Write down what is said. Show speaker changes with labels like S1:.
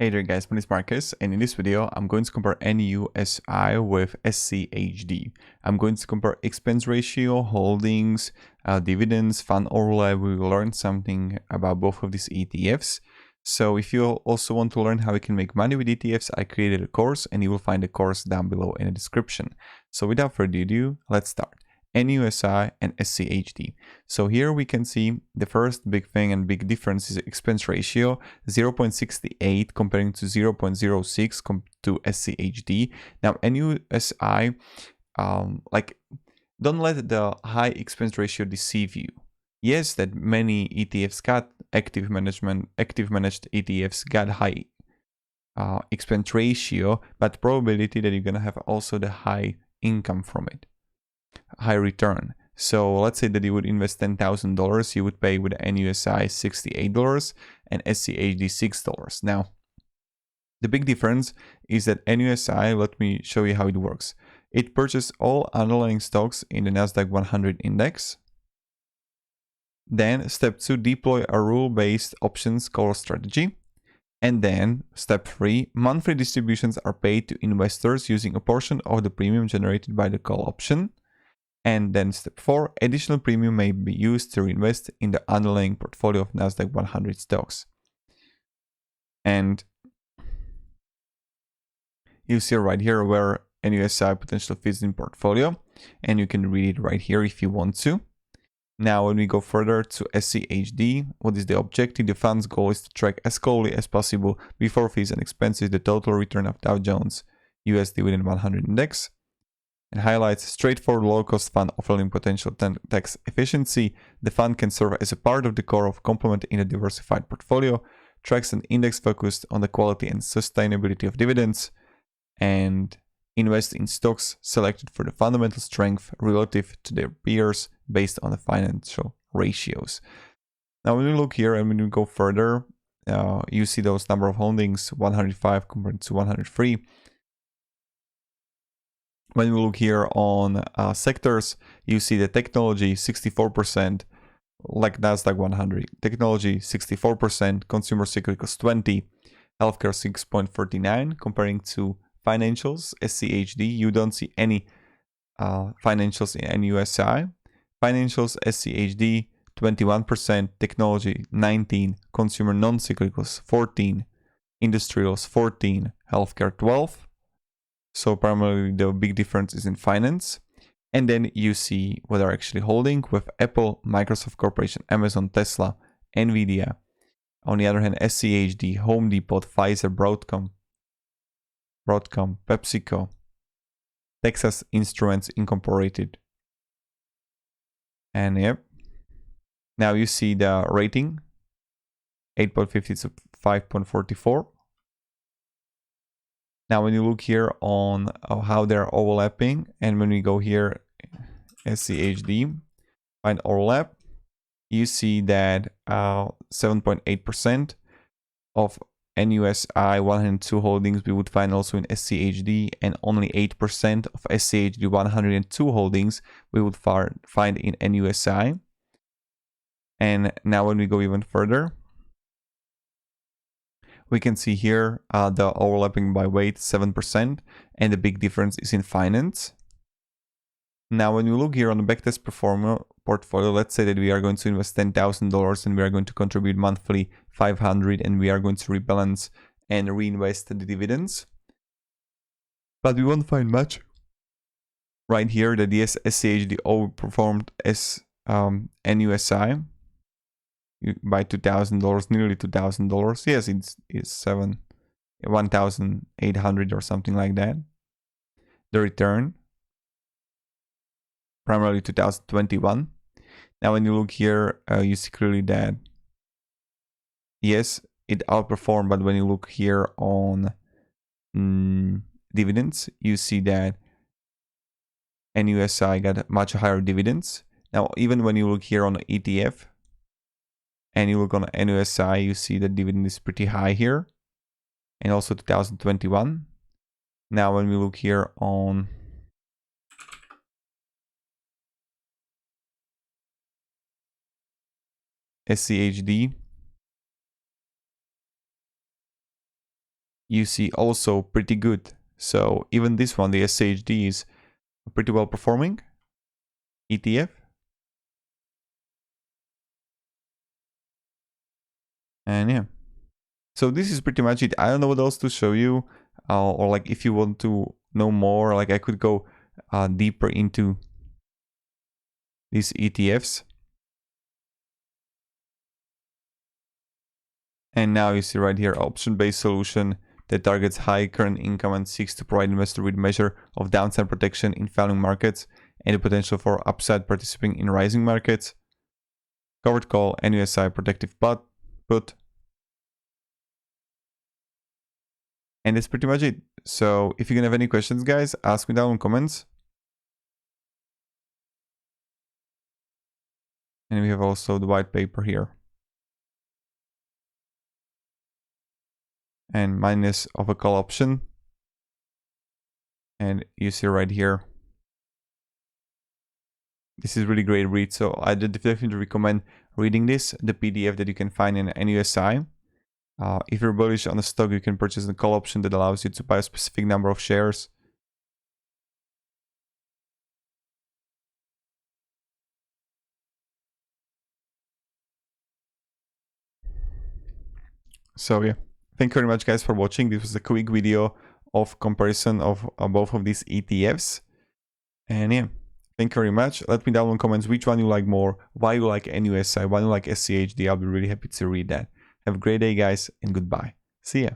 S1: Hey there guys, my name is Marcus, and in this video I'm going to compare NUSI with SCHD. I'm going to compare expense ratio, holdings, dividends, fund overlay. We will learn something about both of these ETFs. So if you also want to learn how you can make money with ETFs, I created a course and you will find the course down below in the description. So without further ado, let's start. NUSI and SCHD. So here we can see the first big thing and big difference is expense ratio 0.68 comparing to 0.06 to SCHD. Now NUSI, don't let the high expense ratio deceive you. Yes, that many ETFs got active managed ETFs got high expense ratio, but probability that you're gonna have also the high income from it. High return. So let's say that you would invest $10,000, you would pay with NUSI $68 and SCHD $6. Now, the big difference is that NUSI, let me show you how it works. It purchases all underlying stocks in the NASDAQ 100 index. Then step 2, deploy a rule-based options call strategy. And then step 3, monthly distributions are paid to investors using a portion of the premium generated by the call option. And then step 4, additional premium may be used to reinvest in the underlying portfolio of NASDAQ 100 stocks. And you see right here where NUSI potential fits in portfolio, and you can read it right here if you want to. Now, when we go further to SCHD, what is the objective? The fund's goal is to track as closely as possible before fees and expenses the total return of Dow Jones US Dividend 100 Index. And highlights straightforward low-cost fund offering potential tax efficiency. The fund can serve as a part of the core of complement in a diversified portfolio, tracks an index focused on the quality and sustainability of dividends, and invest in stocks selected for the fundamental strength relative to their peers based on the financial ratios. Now, when you look here and when you go further, you see those number of holdings, 105 compared to 103. When we look here on sectors, you see the technology 64%, like NASDAQ 100. Technology 64%, consumer cyclicals 20, healthcare 6.49. Comparing to financials, SCHD, you don't see any financials in NUSI. Financials, SCHD 21%, technology 19, consumer non-cyclicals 14, industrials 14, healthcare 12. So primarily the big difference is in finance. And then you see what they're actually holding with Apple, Microsoft Corporation, Amazon, Tesla, Nvidia. On the other hand, SCHD, Home Depot, Pfizer, Broadcom, PepsiCo, Texas Instruments Incorporated. And yep. Now you see the rating, 8.50 to 5.44. Now, when you look here on how they're overlapping, and when we go here, SCHD, find overlap, you see that 7.8% of NUSI 102 holdings we would find also in SCHD, and only 8% of SCHD 102 holdings we would find in NUSI. And now when we go even further, we can see here the overlapping by weight 7%, and the big difference is in finance. Now, when we look here on the backtest portfolio, let's say that we are going to invest $10,000 and we are going to contribute monthly $500, and we are going to rebalance and reinvest the dividends. But we won't find much. Right here, that the SCHD overperformed as NUSI by $2,000, nearly $2,000. Yes, it's $1,800 or something like that. The return, primarily 2021. Now, when you look here, you see clearly that yes, it outperformed. But when you look here on dividends, you see that NUSI got much higher dividends. Now, even when you look here on the ETF, and you look on NUSI, you see the dividend is pretty high here, and also 2021. Now, when we look here on SCHD, you see also pretty good. So even this one, the SCHD, is pretty well performing ETF. And yeah, so this is pretty much it. I don't know what else to show you, or like if you want to know more, like I could go deeper into these ETFs. And now you see right here, option-based solution that targets high current income and seeks to provide investor with measure of downside protection in falling markets and the potential for upside participating in rising markets. Covered call, NUSI protective put. And that's pretty much it. So if you can have any questions, guys, ask me down in comments. And we have also the white paper here. And minus of a call option. And you see right here, this is really great read. So I definitely recommend reading this, the PDF that you can find in NUSI. If you're bullish on the stock, you can purchase the call option that allows you to buy a specific number of shares. So yeah, thank you very much, guys, for watching. This was a quick video of comparison of both of these ETFs. And yeah, thank you very much. Let me down in the comments which one you like more, why you like NUSI, why you like SCHD. I'll be really happy to read that. Have a great day, guys, and goodbye. See ya.